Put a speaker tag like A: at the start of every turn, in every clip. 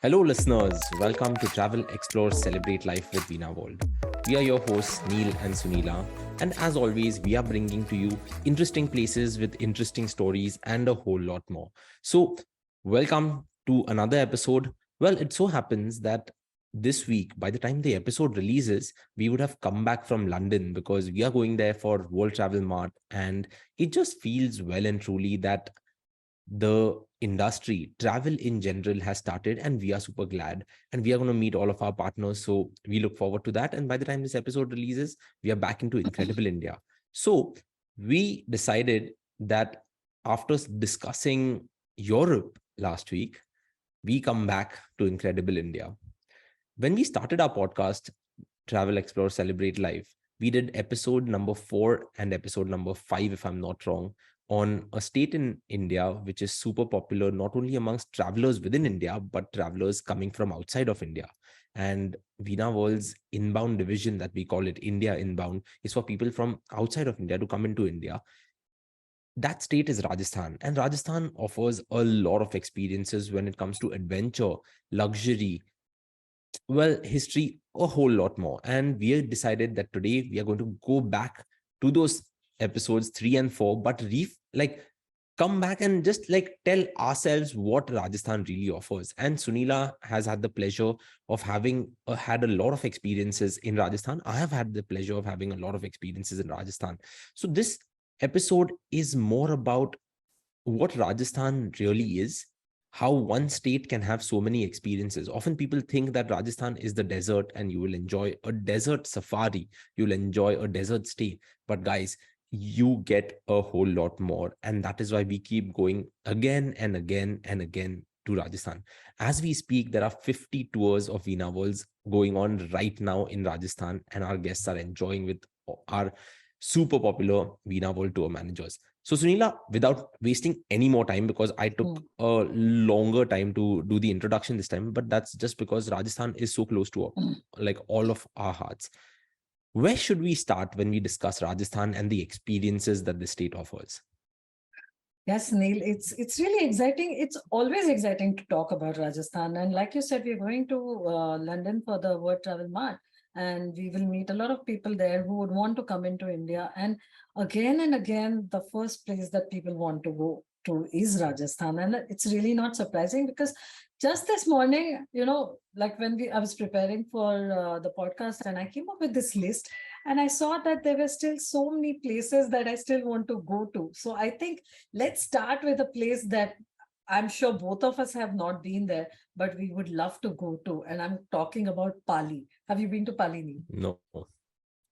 A: Hello, listeners. Welcome to Travel, Explore, Celebrate Life with Veena World. We are your hosts, Neil and Sunila. And as always, we are bringing to you interesting places with interesting stories and a whole lot more. So, welcome to another episode. Well, it so happens that this week, by the time the episode releases, we would have come back from London because we are going there for World Travel Mart. And it just feels well and truly that the industry, travel in general, has started, and we are super glad. And we are going to meet all of our partners. So we look forward to that. And by the time this episode releases, we are back into Incredible India. So we decided that after discussing Europe last week, we come back to Incredible India. When we started our podcast, Travel, Explore, Celebrate Life, we did episode number 4 and episode number 5, if I'm not wrong, on a state in India which is super popular, not only amongst travelers within India, but travelers coming from outside of India. And Veena World's inbound division, that we call it India Inbound, is for people from outside of India to come into India. That state is Rajasthan, and Rajasthan offers a lot of experiences when it comes to adventure, luxury, well, history, a whole lot more. And we have decided that today we are going to go back to those episodes 3 and 4, but come back and just tell ourselves what Rajasthan really offers. And Sunila has had the pleasure of having had a lot of experiences in Rajasthan. I have had the pleasure of having a lot of experiences in Rajasthan. So this episode is more about what Rajasthan really is, how one state can have so many experiences. Often people think that Rajasthan is the desert and you will enjoy a desert safari, you'll enjoy a desert stay. But guys, you get a whole lot more. And that is why we keep going again and again and again to Rajasthan. As we speak, there are 50 tours of Veena Worlds going on right now in Rajasthan, and our guests are enjoying with our super popular Veena World tour managers. So, Sunila, without wasting any more time, because I took a longer time to do the introduction this time, but that's just because Rajasthan is so close to all of our hearts. Where should we start when we discuss Rajasthan and the experiences that the state offers?
B: Yes, Neil, it's really exciting. It's always exciting to talk about Rajasthan. And like you said, we're going to London for the World Travel Mart, and we will meet a lot of people there who would want to come into India. And again, the first place that people want to go to is Rajasthan. And it's really not surprising because just this morning, like when I was preparing for the podcast, and I came up with this list, and I saw that there were still so many places that I still want to go to. So I think let's start with a place that I'm sure both of us have not been there, but we would love to go to. And I'm talking about Pali. Have you been to Pali, Neil?
A: No.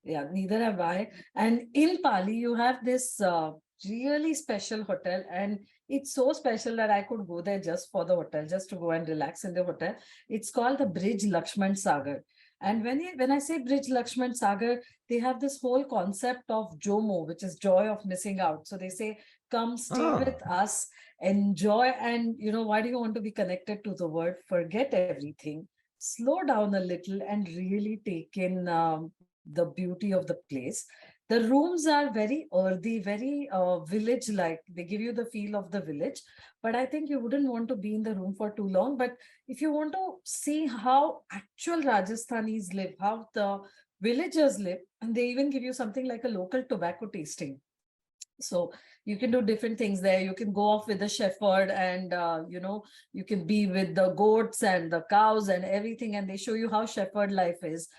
B: Yeah, neither have I. And in Pali, you have this really special hotel, and it's so special that I could go there just for the hotel, just to go and relax in the hotel. It's called the Bridge Lakshman Sagar. And when I say Bridge Lakshman Sagar, they have this whole concept of JOMO, which is joy of missing out. So they say, come stay with us, enjoy, and why do you want to be connected to the world? Forget everything, slow down a little, and really take in the beauty of the place. The rooms are very earthy, very village like. They give you the feel of the village, but I think you wouldn't want to be in the room for too long. But if you want to see how actual Rajasthanis live, how the villagers live, and they even give you something like a local tobacco tasting. So you can do different things there. You can go off with the shepherd, and you can be with the goats and the cows and everything, and they show you how shepherd life is.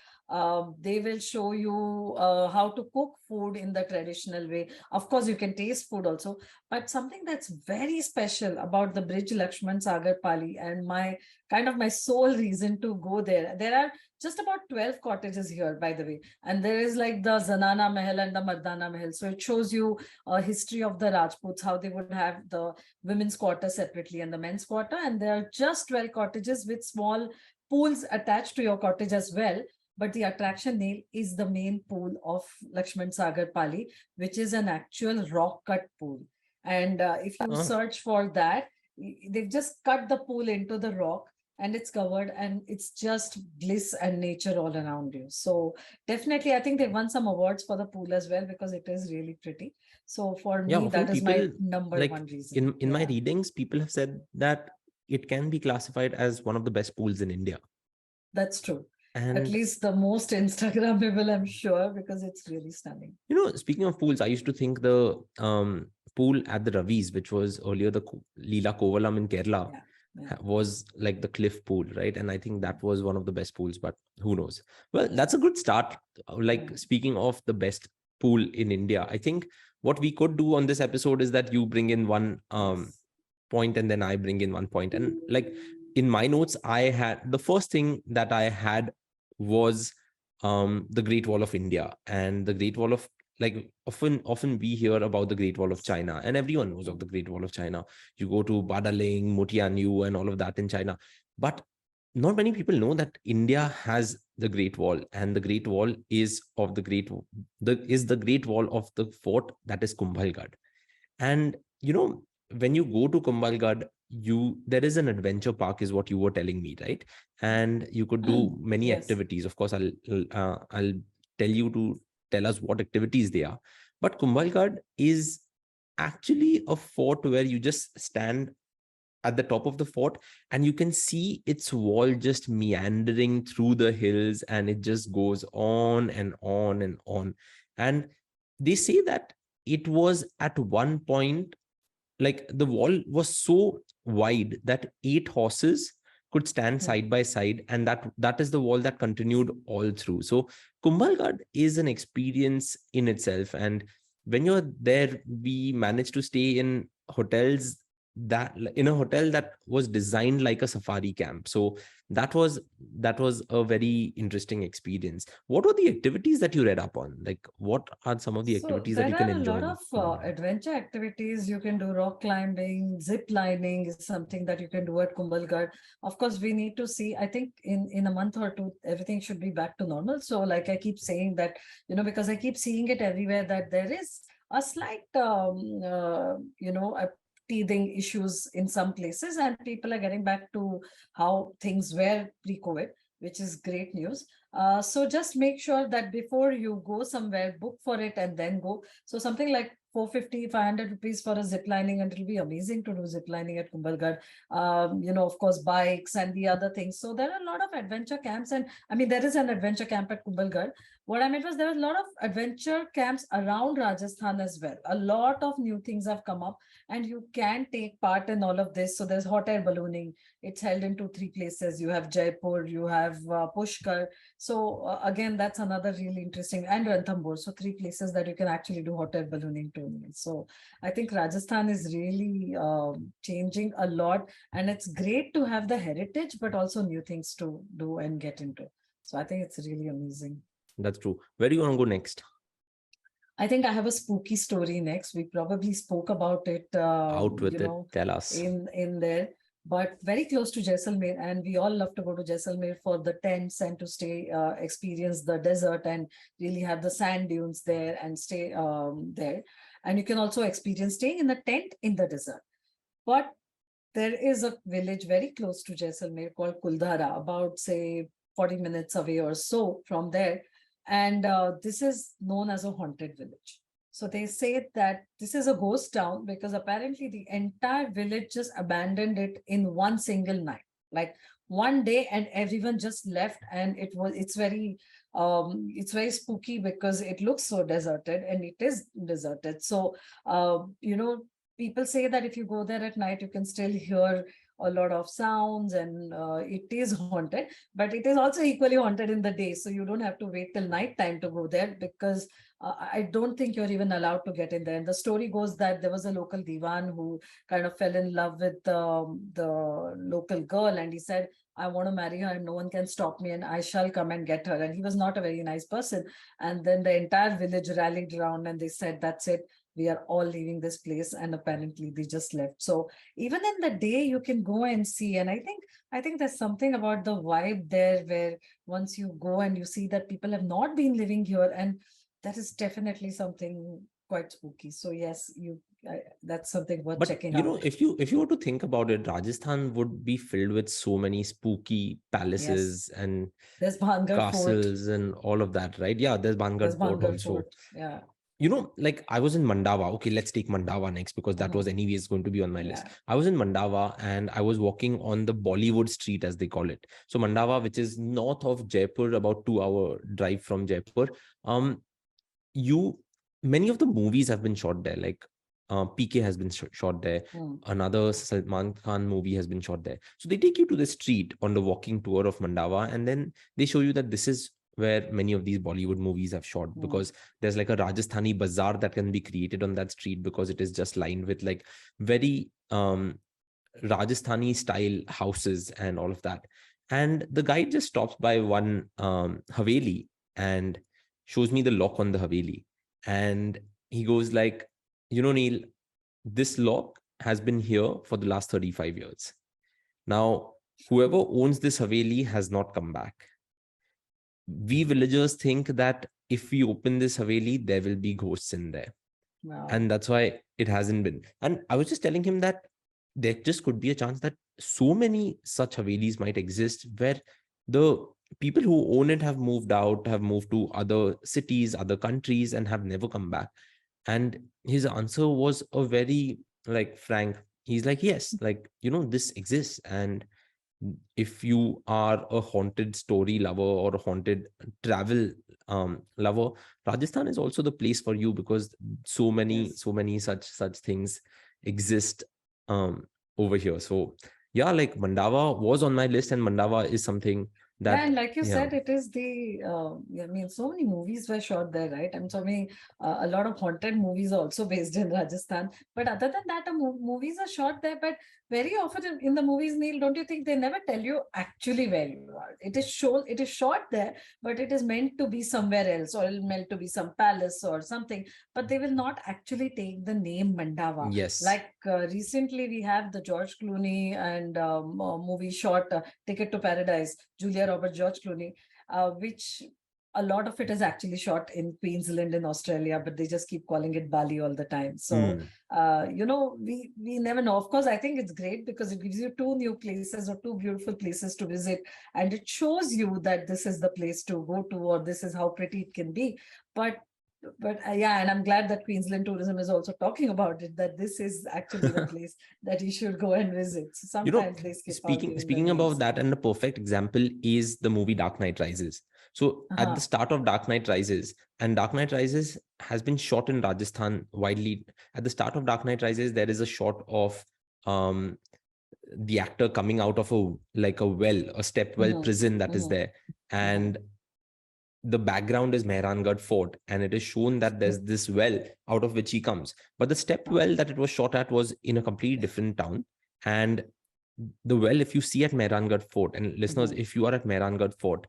B: They will show you how to cook food in the traditional way. Of course, you can taste food also, but something that's very special about the Bridge Lakshman Sagar Pali, and my sole reason to go there. There are just about 12 cottages here, by the way, and there is like the Zanana Mahal and the Mardana Mahal. So it shows you a history of the Rajputs, how they would have the women's quarter separately and the men's quarter. And there are just 12 cottages with small pools attached to your cottage as well. But the attraction, Neil, is the main pool of Lakshman Sagar Pali, which is an actual rock cut pool. And if you search for that, they've just cut the pool into the rock, and it's covered, and it's just bliss and nature all around you. So definitely, I think they won some awards for the pool as well because it is really pretty. So for
A: Yeah,
B: me,
A: often
B: that is my
A: people
B: number one reason.
A: in my readings, people have said that it can be classified as one of the best pools in India.
B: That's true. At
A: And
B: least the most Instagrammable, I'm sure, because it's really stunning.
A: speaking of pools, I used to think the pool at the Ravis, which was earlier the Leela Kovalam in Kerala,
B: Yeah. Yeah.
A: was like the cliff pool, right? And I think that was one of the best pools, but who knows? Well, that's a good start. Like, speaking of the best pool in India, I think what we could do on this episode is that you bring in one
B: Yes.
A: point and then I bring in one point. And like in my notes, I had the first thing that I had was the Great Wall of India. And the Great Wall of, like, often we hear about the Great Wall of China, and everyone knows of the Great Wall of China. You go to Badaling, Motianyu, and all of that in China, but not many people know that India has the Great Wall, and the Great Wall is of the Great Wall of the fort, that is Kumbhalgarh. And when you go to Kumbhalgarh, there is an adventure park, is what you were telling me, right? And you could do many
B: Yes.
A: activities. Of course, I'll tell you to tell us what activities they are. But Kumbhalgarh is actually a fort where you just stand at the top of the fort and you can see its wall just meandering through the hills, and it just goes on and on and on. And they say that it was at one point, like, the wall was so wide that 8 horses could stand side by side, and that is the wall that continued all through. So Kumbhalgarh is an experience in itself. And when you're there, we managed to stay in a hotel that was designed like a safari camp. So that was a very interesting experience. What were the activities that you read up on? Like, what are some of the
B: So
A: activities that
B: there
A: you can
B: are a
A: enjoy
B: lot
A: in
B: of
A: Kumbhalgarh?
B: adventure activities you can do. Rock climbing, zip lining is something that you can do at Kumbhalgarh. Of course, we need to see. I think in a month or two, everything should be back to normal. So, like I keep saying that, because I keep seeing it everywhere that there is a slight, teething issues in some places, and people are getting back to how things were pre-COVID, which is great news. So just make sure that before you go somewhere, book for it and then go. So something like 450, 500 rupees for a zip lining, and it'll be amazing to do zip lining at Kumbhalgarh. Of course, bikes and the other things. So there are a lot of adventure camps, and I mean, there is an adventure camp at Kumbhalgarh. What I meant was there was a lot of adventure camps around Rajasthan as well. A lot of new things have come up, and you can take part in all of this. So there's hot air ballooning. It's held in 2-3 places. You have Jaipur, you have Pushkar. So again, that's another really interesting, and Ranthambore. So 3 places that you can actually do hot air ballooning to. So I think Rajasthan is really changing a lot, and it's great to have the heritage, but also new things to do and get into. So I think it's really amazing.
A: That's true. Where do you want to go next?
B: I think I have a spooky story next. We probably spoke about it,
A: Out with it. Tell us.
B: in there, but very close to Jaisalmer, and we all love to go to Jaisalmer for the tents and to stay, experience the desert and really have the sand dunes there and stay there. And you can also experience staying in the tent in the desert. But there is a village very close to Jaisalmer called Kuldhara, about say 40 minutes away or so from there. And this is known as a haunted village. So they say that this is a ghost town because apparently the entire village just abandoned it in one single night, like one day, and everyone just left. And it's very spooky because it looks so deserted, and it is deserted. So people say that if you go there at night, you can still hear a lot of sounds, and it is haunted, but it is also equally haunted in the day. So you don't have to wait till night time to go there, because I don't think you're even allowed to get in there. And the story goes that there was a local divan who kind of fell in love with the local girl, and he said, I want to marry her and no one can stop me, and I shall come and get her. And he was not a very nice person. And then the entire village rallied around and they said, that's it, we are all leaving this place. And apparently they just left. So even in the day you can go and see. And I think there's something about the vibe there where once you go and you see that people have not been living here, and that is definitely something quite spooky. So yes, that's something worth
A: But
B: checking out.
A: if you were to think about it, Rajasthan would be filled with so many spooky
B: Yes,
A: palaces and
B: there's Bhangar Fort.
A: castles and all of that, right? Yeah, there's Bhangar
B: There's
A: Fort
B: Bhangar
A: also.
B: Fort. Yeah.
A: like I was in Mandava. Okay, let's take Mandava next because that was
B: Mhm.
A: anyways going to be on my list.
B: Yeah.
A: I was in Mandava and I was walking on the Bollywood street, as they call it. So Mandava, which is north of Jaipur, about 2 hour drive from Jaipur. Um, you Many of the movies have been shot there. Like PK has been shot there.
B: Mm.
A: Another Salman Khan movie has been shot there. So they take you to the street on the walking tour of Mandava, and then they show you that this is where many of these Bollywood movies have shot,
B: Mm.
A: because there's like a Rajasthani bazaar that can be created on that street, because it is just lined with like very Rajasthani style houses and all of that. And the guide just stops by one Haveli and shows me the lock on the Haveli. And he goes like, Neil, this lock has been here for the last 35 years. Now, whoever owns this Haveli has not come back. We villagers think that if we open this Haveli, there will be ghosts in there,
B: Wow.
A: and that's why it hasn't been. And I was just telling him that there just could be a chance that so many such Havelis might exist where the people who own it have moved out, have moved to other cities, other countries, and have never come back. And his answer was a very like frank. He's like, yes, like this exists. And if you are a haunted story lover or a haunted travel lover, Rajasthan is also the place for you, because
B: Yes.
A: so many such things exist um over here. So yeah, like Mandava was on my list, and Mandava is something
B: Yeah,
A: that,
B: and like you
A: yeah.
B: said, it is I mean, so many movies were shot there, right? And so many, a lot of haunted movies are also based in Rajasthan. But other than that, movies are shot there. But very often in the movies, Neil, don't you think they never tell you actually where you are? It is shot there, but it is meant to be somewhere else, or meant to be some palace or something. But they will not actually take the name Mandava.
A: Yes.
B: Like recently, we have the George Clooney and movie shot Ticket to Paradise, Julia Roberts, George Clooney, which a lot of it is actually shot in Queensland in Australia, but they just keep calling it Bali all the time. So,
A: Hmm.
B: we never know. Of course, I think it's great because it gives you two new places or two beautiful places to visit, and it shows you that this is the place to go to, or this is how pretty it can be. But yeah, and I'm glad that Queensland Tourism is also talking about it, that this is actually the place that you should go and visit. So
A: you know
B: sometimes they skip out
A: speaking
B: giving the
A: speaking about
B: names.
A: that, and the perfect example is the movie Dark Knight Rises. So at the
B: Uh-huh.
A: start of Dark Knight Rises, and Dark Knight Rises has been shot in Rajasthan widely. At the start of Dark Knight Rises, there is a shot of um the actor coming out of a like a well, a step well
B: Mhm,
A: prison that is
B: mhm,
A: there.
B: mhm.
A: And the background is Mehrangarh Fort, and it is shown that there's this well out of which he comes. But the step well that it was shot at was in a completely different town. And the well, if you see at Mehrangarh Fort, and listeners,
B: Mhm,
A: if you are at Mehrangarh Fort,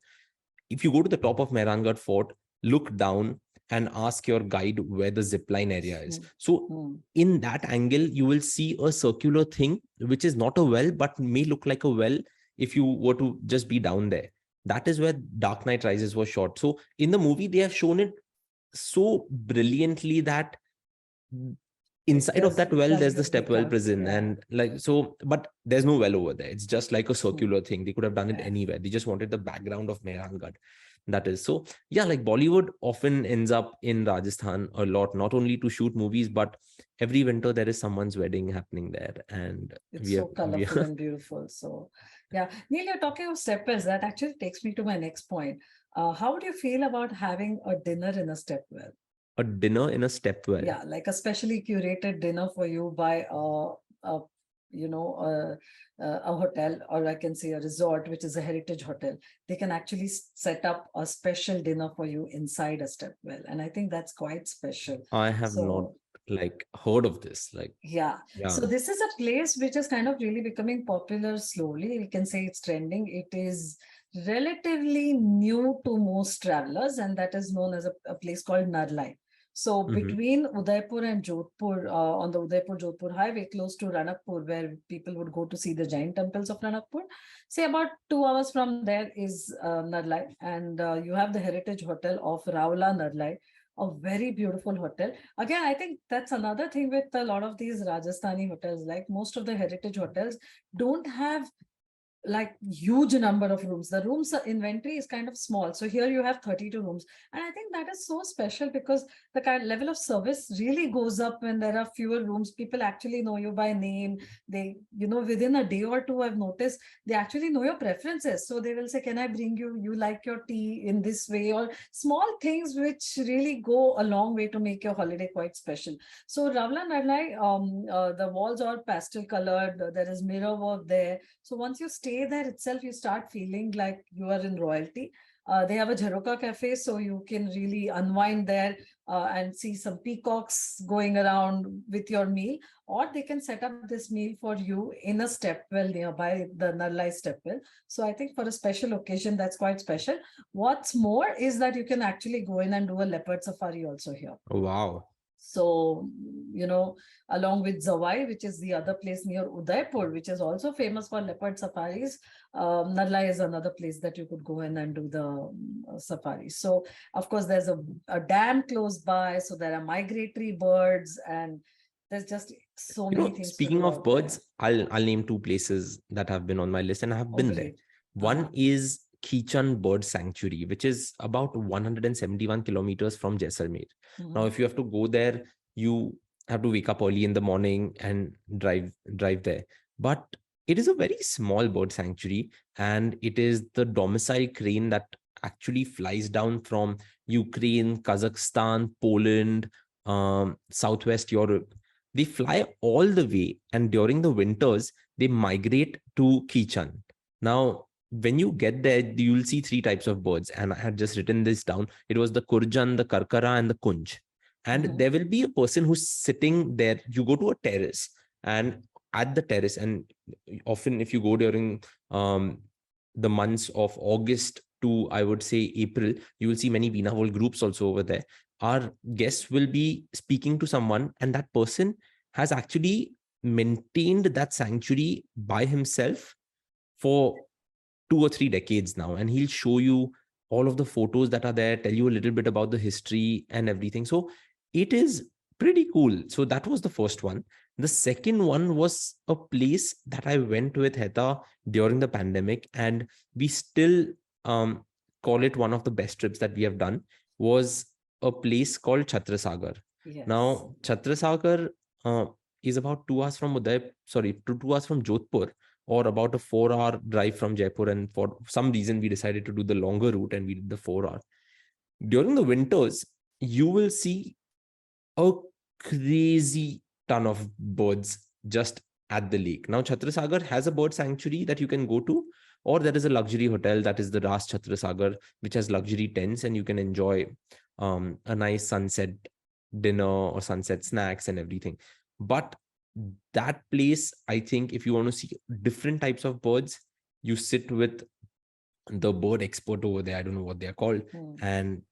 A: if you go to the top of Mehrangarh Fort, look down and ask your guide where the zipline area is.
B: mhm,
A: So
B: mhm.
A: in that angle, you will see a circular thing, which is not a well, but may look like a well if you were to just be down there. That is where Dark Knight Rises was shot. So in the movie, they have shown it so brilliantly that inside of that
B: It
A: well there's
B: doesn't
A: the
B: stick
A: stepwell
B: out.
A: prison,
B: Yeah.
A: and like, so, but there's no well over there. It's just like a
B: Mhm.
A: circular thing. They could have done it
B: Yeah.
A: anywhere. They just wanted the background of Mehrangarh. That is so, yeah, like Bollywood often ends up in Rajasthan a lot, not only to shoot movies, but every winter there is someone's wedding happening there. And
B: It's
A: we have
B: so colorful and beautiful. So, yeah. Neil, you're talking of stepwells. That actually takes me to my next point. How would you feel about having a dinner in a stepwell?
A: a dinner in a stepwell.
B: Yeah, like a specially curated dinner for you by a a hotel, or I can say a resort, which is a heritage hotel. They can actually set up a special dinner for you inside a stepwell, and I think that's quite special.
A: I have not
B: So
A: like heard of this, like,
B: yeah,
A: yeah.
B: so this is a place which is kind of really becoming popular slowly. We can say it's trending. It is relatively new to most travelers, and that is known as a place called Narlai. So
A: Hmm.
B: between Udaipur and Jodhpur, on the Udaipur-Jodhpur highway, close to Ranakpur, where people would go to see the giant temples of Ranakpur, say about 2 hours from there is Narlai, and you have the heritage hotel of Raula Narlai, a very beautiful hotel. Again, I think that's another thing with a lot of these Rajasthani hotels. Like most of the heritage hotels don't have like huge number of rooms. The rooms inventory is kind of small. So here you have 32 rooms. And I think that is so special because the kind level of service really goes up when there are fewer rooms. People actually know you by name. They, within a day or two, I've noticed they actually know your preferences. So they will say, can I bring you like your tea in this way? Or small things which really go a long way to make your holiday quite special. So Ravla Narlai, the walls are pastel colored. There is mirror work there. So once you stay there itself, you start feeling like you are in royalty. They have a Jharoka cafe, so you can really unwind there and see some peacocks going around with your meal, or they can set up this meal for you in a step well nearby the Nallai step well. So I think for a special occasion, that's quite special. What's more is that you can actually go in and do a leopard safari also here.
A: Oh, wow.
B: So, along with Zawai, which is the other place near Udaipur, which is also famous for leopard safaris, Narla is another place that you could go in and do the safari. So, of course, there's a dam close by. So, there are migratory birds, and there's just so many things to
A: Speaking
B: do
A: of
B: out there.
A: birds, I'll name two places that have been on my list and I have
B: Oh,
A: been there.
B: great.
A: One is Kichan Bird Sanctuary, which is about 171 kilometers from Jaisalmer. Now, if you have to go there, you have to wake up early in the morning and drive there. But it is a very small bird sanctuary, and it is the domicile crane that actually flies down from Ukraine, Kazakhstan, Poland, Southwest Europe. They fly all the way, and during the winters, they migrate to Kichan. Now, when you get there, you'll see three types of birds, and I had just written this down. It was the kurjan, the karkara, and the kunj. And there will be a person who's sitting there. You go to a terrace, and at the terrace, and often if you go during the months of August to, I would say, April, you will see many Veena World groups also over there. Our guests will be speaking to someone, and that person has actually maintained that sanctuary by himself for 2 or 3 decades now, and he'll show you all of the photos that are there, tell you a little bit about the history and everything. So it is pretty cool. So that was the first one. The second one was a place that I went with Heta during the pandemic, and we still call it one of the best trips that we have done, was a place called Chhatrasagar.
B: Yes.
A: Now, Chhatrasagar is about 2 hours from 2 hours from Jodhpur, or about a 4-hour drive from Jaipur. And for some reason, we decided to do the longer route and we did the 4 hour. During the winters, you will see a crazy ton of birds just at the lake. Now, Chhatrasagar has a bird sanctuary that you can go to, or there is a luxury hotel that is the Ras Chhatrasagar, which has luxury tents, and you can enjoy a nice sunset dinner or sunset snacks and everything. But that place, I think, if you want to see different types of birds, you sit with the bird expert over there. I don't know what they're called, and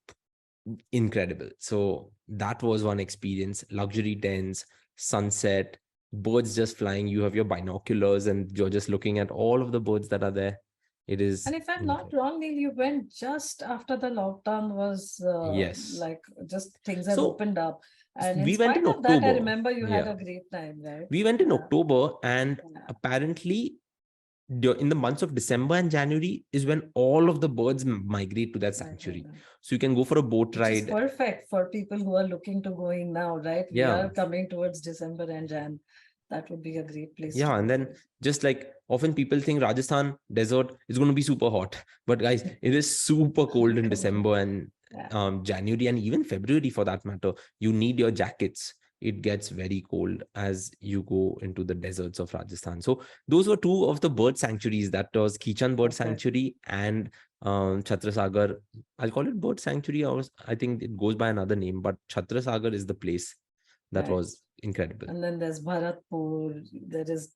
A: incredible. So that was one experience. Luxury tents, sunset, birds just flying. You have your binoculars and you're just looking at all of the birds that are there. It is.
B: And if I'm not wrong, Neil, you went just after the lockdown was
A: Yes.
B: like just things had
A: So
B: opened up. And in
A: we went
B: spite
A: in
B: of that, I
A: October.
B: remember you had
A: Yeah.
B: a great time, right?
A: We went in October, and
B: Yeah.
A: apparently in the months of December and January is when all of the birds migrate to that sanctuary. So you can go for a boat
B: Which is
A: ride.
B: perfect for people who are looking to going now, right? We
A: Yeah.
B: are coming towards December and Jan. That would be a great place.
A: Yeah, and then just like often people think Rajasthan desert is going to be super hot, but guys, it is super cold in December and January, and even February for that matter. You need your jackets. It gets very cold as you go into the deserts of Rajasthan. So those were two of the bird sanctuaries. That was Kichan Bird Sanctuary and Chhatrasagar. I'll call it bird sanctuary, or I think it goes by another name, but Chhatrasagar is the place that was incredible.
B: And then there's Bharatpur.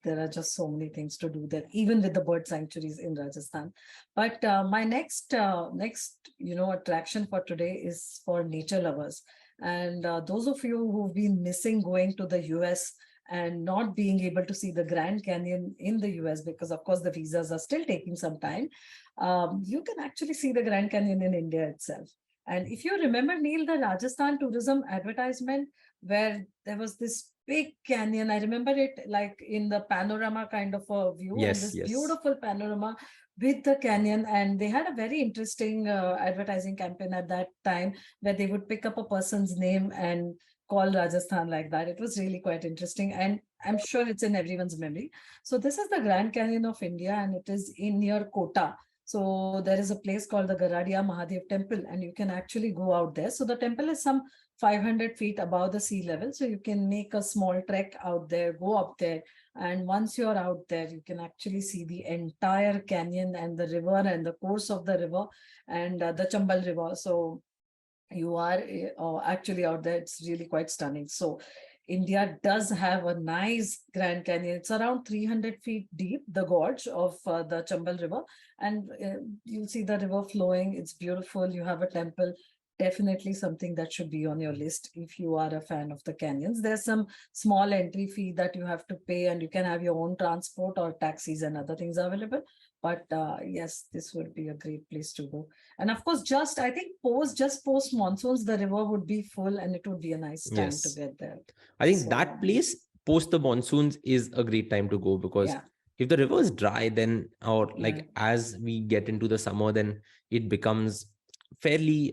B: There are just so many things to do there, even with the bird sanctuaries in Rajasthan. But my next attraction for today is for nature lovers. And those of you who've been missing going to the US and not being able to see the Grand Canyon in the US, because of course the visas are still taking some time, you can actually see the Grand Canyon in India itself. And if you remember, Neil, the Rajasthan tourism advertisement, where there was this big canyon. I remember it like in the panorama kind of a view, and
A: Yes,
B: this
A: yes.
B: beautiful panorama with the canyon. And they had a very interesting advertising campaign at that time where they would pick up a person's name and call Rajasthan like that. It was really quite interesting, and I'm sure it's in everyone's memory. So this is the Grand Canyon of India, and it is in near Kota. So there is a place called the Garadia Mahadev Temple, and you can actually go out there. So the temple is some 500 feet above the sea level. So you can make a small trek out there, go up there. And once you're out there, you can actually see the entire canyon and the river and the course of the river and the Chambal River. So you are actually out there. It's really quite stunning. So India does have a nice Grand Canyon. It's around 300 feet deep, the gorge of the Chambal River. And you'll see the river flowing. It's beautiful. You have a temple. Definitely something that should be on your list if you are a fan of the canyons. There's some small entry fee that you have to pay, and you can have your own transport or taxis and other things available. But yes, this would be a great place to go. And of course, I think just post monsoons, the river would be full and it would be a nice time to
A: Yes.
B: get there.
A: I think
B: So,
A: that place post the monsoons is a great time to go, because
B: yeah,
A: if the river is dry, then, or
B: yeah.
A: like as we get into the summer, then it becomes fairly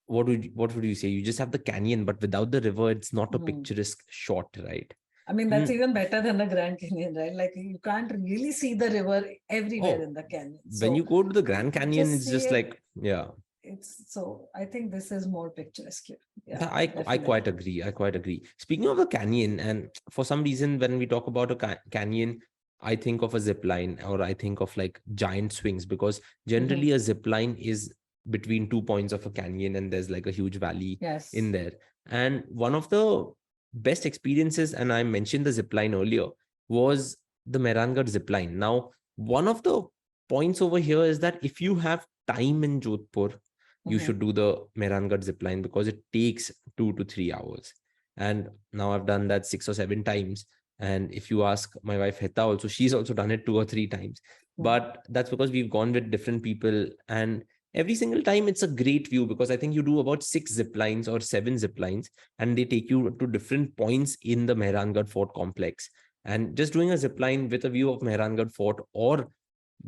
A: what would you say? You just have the canyon, but without the river, it's not a
B: Mhm.
A: picturesque shot, right?
B: I mean, that's
A: Mm.
B: even better than the Grand Canyon, right? Like you can't really see the river everywhere
A: Oh,
B: in the canyon.
A: when you
B: So
A: go to the
B: you
A: Grand Canyon,
B: just
A: it's
B: see
A: just
B: it.
A: like, yeah.
B: It's so I think this is more picturesque. Yeah,
A: I quite
B: definitely.
A: agree. I quite agree. Speaking of a canyon, and for some reason, when we talk about a canyon, I think of a zip line, or I think of like giant swings, because
B: Hmm.
A: generally a zip line is between 2 points of a canyon, and there's like a huge valley in
B: Yes.
A: there. And one of the best experiences, and I mentioned the zip line earlier, was the Mehrangarh zip line. Now, one of the points over here is that if you have time in Jodhpur, you
B: Hmm.
A: should do the Mehrangarh zip line, because it takes 2 to 3 hours. And now I've done that 6 or 7 times. And if you ask my wife Heta also, she's also done it 2 or 3 times. But that's because we've gone with different people. And every single time it's a great view, because I think you do about 6 zip lines or 7 zip lines, and they take you to different points in the Mehrangarh Fort complex. And just doing a zip line with a view of Mehrangarh Fort, or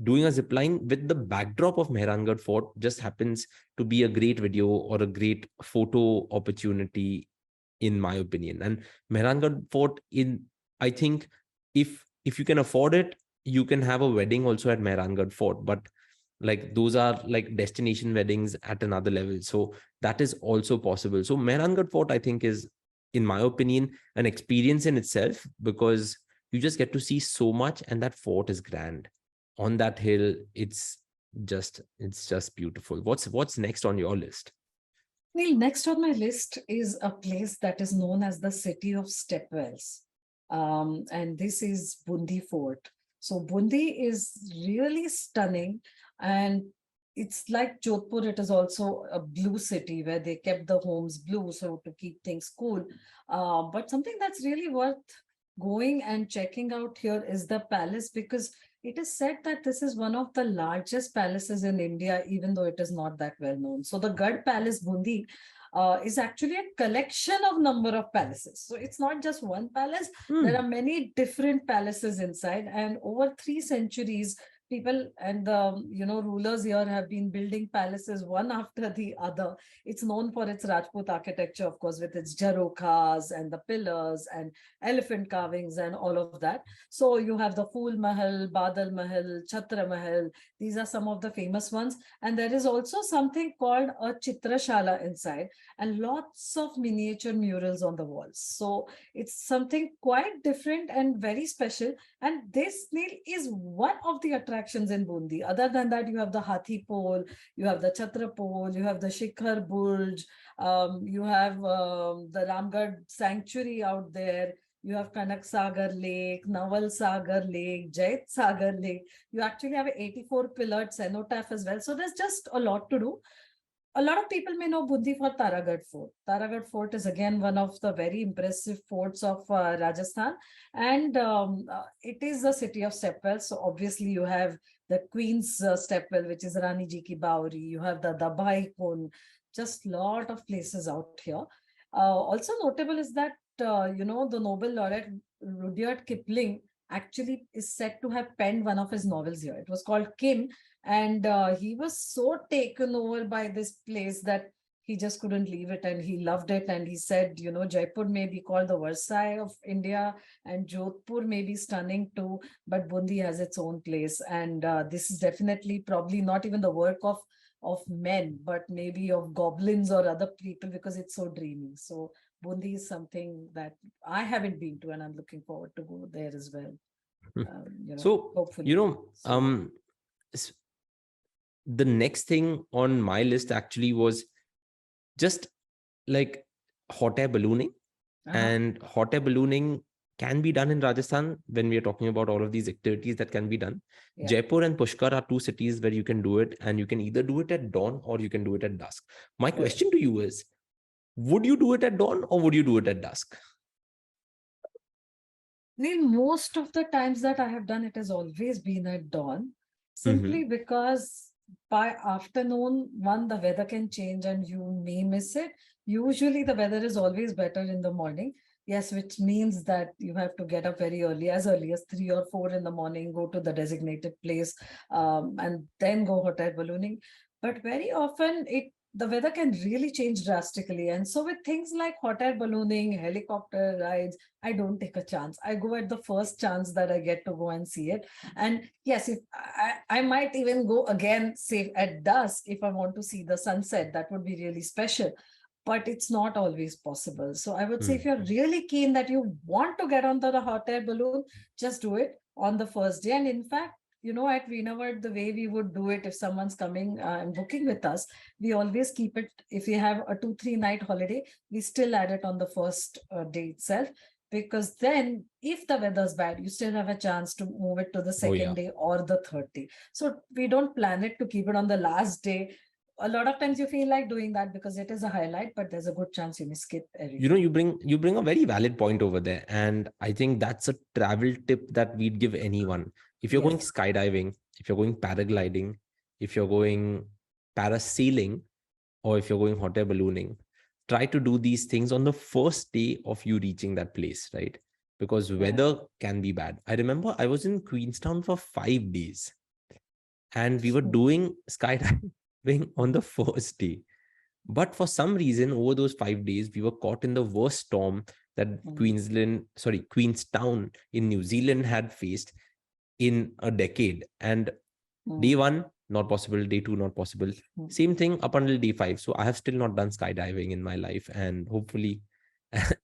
A: doing a zip line with the backdrop of Mehrangarh Fort, just happens to be a great video or a great photo opportunity, in my opinion. And Mehrangarh Fort, in I think, if you can afford it, you can have a wedding also at Mehrangarh Fort. But like those are like destination weddings at another level. So that is also possible. So Mehrangarh Fort, I think, is, in my opinion, an experience in itself, because you just get to see so much, and that fort is grand on that hill. It's just beautiful. What's next on your list?
B: Neil, next on my list is a place that is known as the City of Stepwells. And this is Bundi Fort. So Bundi is really stunning, and it's like Jodhpur. It is also a blue city where they kept the homes blue, so to keep things cool. But something that's really worth going and checking out here is the palace, because it is said that this is one of the largest palaces in India, even though it is not that well known. So the Gad Palace Bundi is actually a collection of number of palaces. So it's not just one palace. There are
A: Hmm.
B: many different palaces inside, and over 3 centuries, people and the rulers here have been building palaces one after the other. It's known for its Rajput architecture, of course, with its jarokhas and the pillars and elephant carvings and all of that. So you have the Phool Mahal, Badal Mahal, Chhatra Mahal. These are some of the famous ones. And there is also something called a Chitrashala inside, and lots of miniature murals on the walls. So it's something quite different and very special. And this, Neil, is one of the attractions in Bundi. Other than that, you have the Hathi Pole, you have the Chhatra Pole, you have the Shikhar Burj, you have the Ramgarh Sanctuary out there. You have Kanak Sagar Lake, Naval Sagar Lake, Jait Sagar Lake. You actually have an 84 pillared cenotaph as well. So there's just a lot to do. A lot of people may know Bundi for Taragad Fort. Taragad Fort is again one of the very impressive forts of Rajasthan, and it is the city of stepwell. So obviously you have the Queen's stepwell, which is Rani Ji Ki Bauri. You have the Dabai Kund. Just lot of places out here. Also notable is that the Nobel laureate Rudyard Kipling actually is said to have penned one of his novels here. It was called Kim, and he was so taken over by this place that he just couldn't leave it, and he loved it. And he said, Jaipur may be called the Versailles of India, and Jodhpur may be stunning too, but Bundi has its own place. And this is definitely probably not even the work of men, but maybe of goblins or other people, because it's so dreamy. So Bundi is something that I haven't been to, and I'm looking forward to go there as well.
A: So,
B: Hopefully.
A: s- the next thing on my list actually was just like hot air ballooning. And hot air ballooning can be done in Rajasthan when we are talking about all of these activities that can be done.
B: Yeah.
A: Jaipur and Pushkar are two cities where you can do it, and you can either do it at dawn or you can do it at dusk. My question to you is, would you do it at dawn or would you do it at dusk?
B: Neil, most of the times that I have done it has always been at dawn, simply because by afternoon, one, the weather can change and you may miss it. Usually the weather is always better in the morning. Yes, which means that you have to get up very early as 3 or 4 in the morning, go to the designated place, and then go hot air ballooning. But very often the weather can really change drastically. And so with things like hot air ballooning, helicopter rides, I don't take a chance. I go at the first chance that I get to go and see it. And yes, if I might even go again, say at dusk, if I want to see the sunset, that would be really special. But it's not always possible. So I would say if you're really keen that you want to get onto the hot air balloon, just do it on the first day. And in fact, at Veena World, the way we would do it, if someone's coming and booking with us, we always keep it, if we have a 2-3 night holiday, we still add it on the first day itself. Because then if the weather's bad, you still have a chance to move it to the second day or the third day. So we don't plan it to keep it on the last day. A lot of times you feel like doing that because it is a highlight, but there's a good chance you may skip everything.
A: You bring a very valid point over there. And I think that's a travel tip that we'd give anyone. If you're going skydiving, if you're going paragliding, if you're going parasailing, or if you're going hot air ballooning, try to do these things on the first day of you reaching that place, right? Because weather can be bad. I remember I was in Queenstown for 5 days and we were doing skydiving on the first day. But for some reason, over those 5 days, we were caught in the worst storm that Queenstown in New Zealand had faced in a decade. And day 1, not possible. Day 2, not possible. Same thing up until day 5. So I have still not done skydiving in my life. And hopefully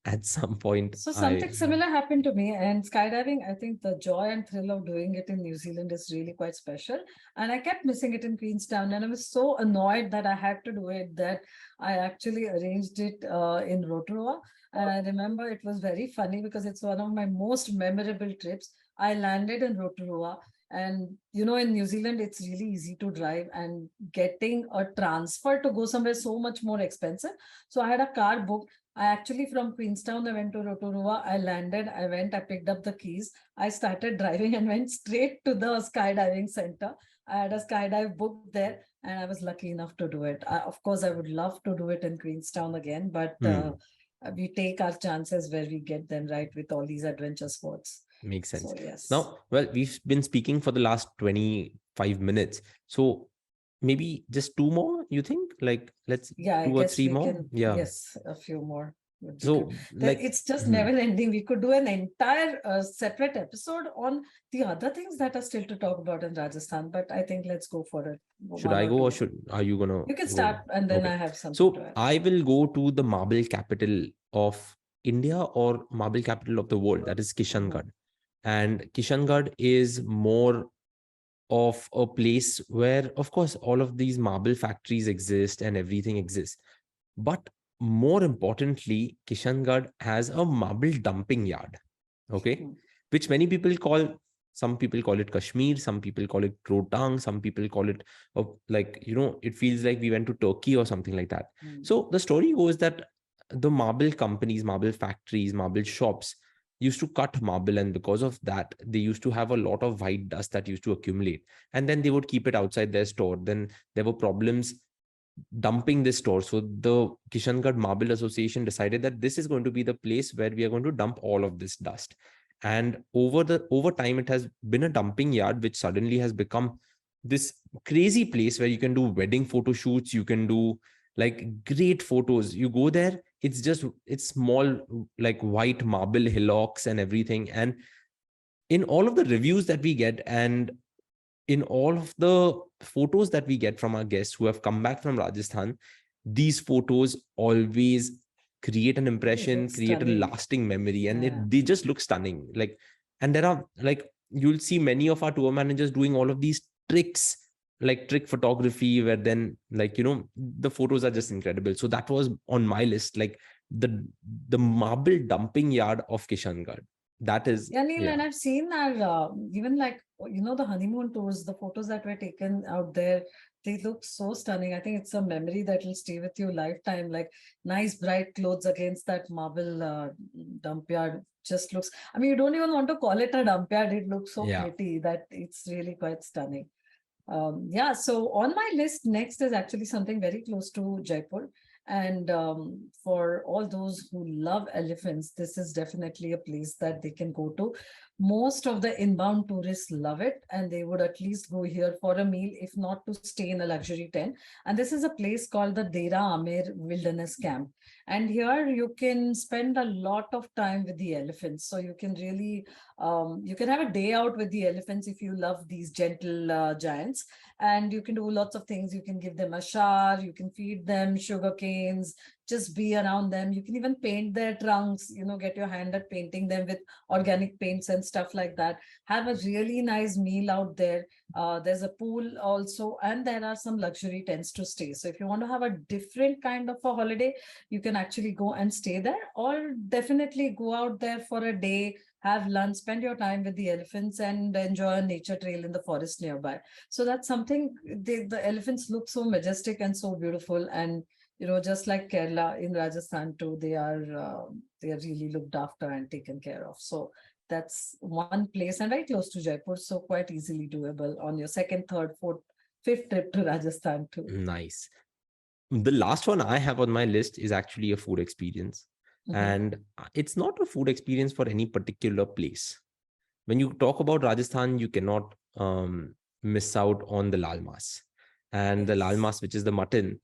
A: at some point.
B: So something similar happened to me. And skydiving, I think the joy and thrill of doing it in New Zealand is really quite special. And I kept missing it in Queenstown. And I was so annoyed that I had to do it that I actually arranged it in Rotorua. And I remember it was very funny because it's one of my most memorable trips. I landed in Rotorua. And, in New Zealand, it's really easy to drive, and getting a transfer to go somewhere so much more expensive. So I had a car booked. I actually, from Queenstown, I went to Rotorua. I landed, I picked up the keys. I started driving and went straight to the skydiving center. I had a skydive booked there and I was lucky enough to do it. Of course, I would love to do it in Queenstown again, but we take our chances where we get them right with all these adventure sports.
A: Makes sense.
B: So, yes.
A: Now, well, we've been speaking for the last 25 minutes. So maybe just 2 more, you think? Like, let's 2 or 3 more?
B: Yes, a few more.
A: So
B: it's just never ending. We could do an entire separate episode on the other things that are still to talk about in Rajasthan, but I think let's go for it.
A: Should I go or are you gonna?
B: You can start and then I have something to add.
A: I will go to the marble capital of India or marble capital of the world, that is Kishangarh. And Kishangarh is more of a place where, of course, all of these marble factories exist and everything exists. But more importantly, Kishangarh has a marble dumping yard, which many people call, some people call it Kashmir, some people call it Rohtang, some people call it it feels like we went to Turkey or something like that. So the story goes that the marble companies, marble factories, marble shops used to cut marble, and because of that they used to have a lot of white dust that used to accumulate, and then they would keep it outside their store. Then there were problems dumping this store. So the Kishangarh Marble Association decided that this is going to be the place where we are going to dump all of this dust. And over time, it has been a dumping yard, which suddenly has become this crazy place where you can do wedding photo shoots, you can do like great photos. You go there, it's small, like white marble hillocks and everything. And in all of the reviews that we get, and in all of the photos that we get from our guests who have come back from Rajasthan, these photos always create an
B: It
A: impression,
B: looks
A: create a
B: stunning.
A: lasting memory, and
B: Yeah.
A: they just look stunning. Like, and there are like, you'll see many of our tour managers doing all of these tricks, like trick photography, where then, like, the photos are just incredible. So that was on my list, like the marble dumping yard of Kishangarh. That is,
B: Yeah, Neil,
A: yeah,
B: and I've seen our even like the honeymoon tours, the photos that were taken out there, they look so stunning. I think it's a memory that will stay with you lifetime. Like nice bright clothes against that marble dump yard just looks. I mean, you don't even want to call it a dump yard. It looks so
A: yeah.
B: pretty that it's really quite stunning. Yeah, so on my list next is actually something very close to Jaipur. And for all those who love elephants, this is definitely a place that they can go to. Most of the inbound tourists love it, and they would at least go here for a meal, if not to stay in a luxury tent. And this is a place called the Dera Amer Wilderness Camp. And here you can spend a lot of time with the elephants. So you can really you can have a day out with the elephants if you love these gentle giants, and you can do lots of things. You can give them a shower, you can feed them sugar canes, just be around them. You can even paint their trunks, get your hand at painting them with organic paints and stuff like that. Have a really nice meal out there. There's a pool also, and there are some luxury tents to stay. So if you want to have a different kind of a holiday, you can actually go and stay there, or definitely go out there for a day, have lunch, spend your time with the elephants, and enjoy a nature trail in the forest nearby. So that's something. The elephants look so majestic and so beautiful, and just like Kerala, in Rajasthan too, they are really looked after and taken care of. So that's one place, and very close to Jaipur, so quite easily doable on your second, third, fourth, fifth trip to Rajasthan too.
A: Nice. The last one I have on my list is actually a food experience.
B: Mhm.
A: And it's not a food experience for any particular place. When you talk about Rajasthan, you cannot miss out on the lal mas. And the lal
B: Yes.
A: mas, which is the mutton,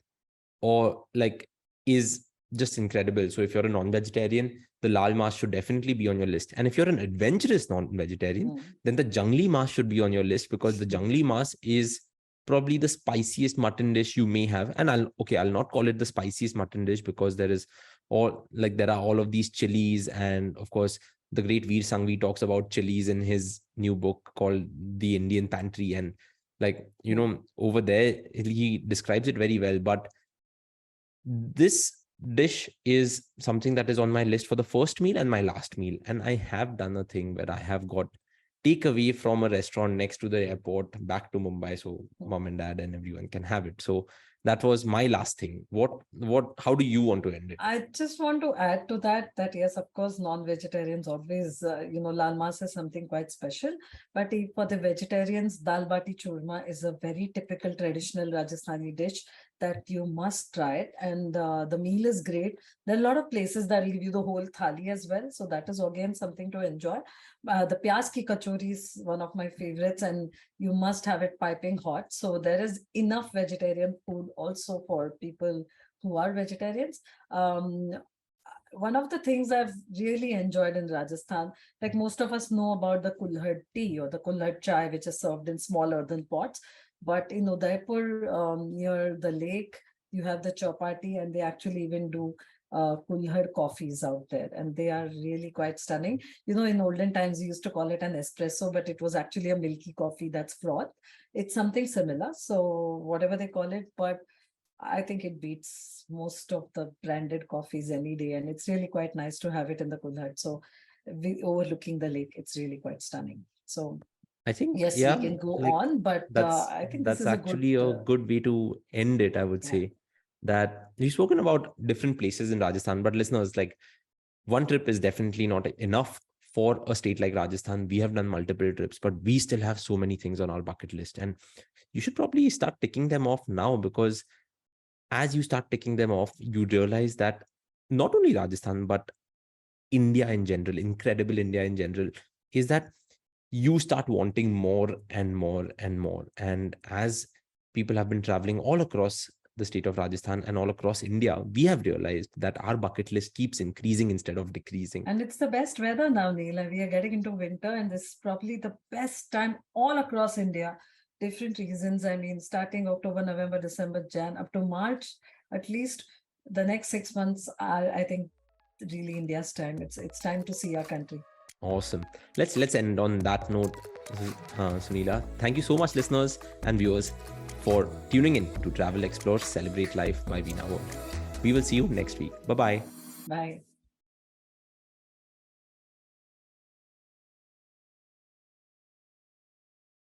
A: or like, is just incredible. So if you're a non-vegetarian, the lal mas should definitely be on your list. And if you're an adventurous non-vegetarian,
B: Mm.
A: then the jungli mas should be on your list, because the jungli mas is probably the spiciest mutton dish you may have. And I'll not call it the spiciest mutton dish, because there are all of these chilies. And of course, the great Veer Sangvi talks about chilies in his new book called The Indian Pantry. And like, over there, he describes it very well. But this dish is something that is on my list for the first meal and my last meal. And I have done a thing where I have got takeaway from a restaurant next to the airport back to Mumbai, so mom and dad and everyone can have it. So that was my last thing. How do you want to end it?
B: I just want to add to that yes, of course, non-vegetarians always, lal mas is something quite special. But for the vegetarians, dal bati churma is a very typical traditional Rajasthani dish that you must try it. And the meal is great. There are a lot of places that will give you the whole thali as well. So that is again something to enjoy. The pyaz ki kachori is one of my favorites, and you must have it piping hot. So there is enough vegetarian food also for people who are vegetarians. One of the things I've really enjoyed in Rajasthan, like most of us know about the kulhad tea or the kulhad chai, which is served in small earthen pots. But in Udaipur, near the lake, you have the chapati, and they actually even do kulhad coffees out there, and they are really quite stunning. In olden times, we used to call it an espresso, but it was actually a milky coffee that's froth. It's something similar. So whatever they call it, but I think it beats most of the branded coffees any day, and it's really quite nice to have it in the Kulhad. So, overlooking the lake, it's really quite stunning. So,
A: I think,
B: yes, we
A: yeah,
B: can go
A: like
B: on, but I think this
A: that's
B: is a good,
A: actually a good way to end it, I would
B: yeah.
A: say. That we've spoken about different places in Rajasthan, but listeners, like, one trip is definitely not enough for a state like Rajasthan. We have done multiple trips, but we still have so many things on our bucket list. And you should probably start ticking them off now, because as you start ticking them off, you realize that not only Rajasthan, but India in general, incredible India in general, is that you start wanting more and more and more. And as people have been traveling all across the state of Rajasthan and all across India, we have realized that our bucket list keeps increasing instead of decreasing.
B: And it's the best weather now, Neil. And we are getting into winter, and this is probably the best time all across India. Different reasons. I mean, starting October, November, December, Jan, up to March, at least the next 6 months are, I think, really India's time. It's time to see our country.
A: Awesome. Let's end on that note, Sunila. Thank you so much, listeners and viewers, for tuning in to Travel, Explore, Celebrate Life by Veena World. We will see you next week. Bye-bye.
B: Bye.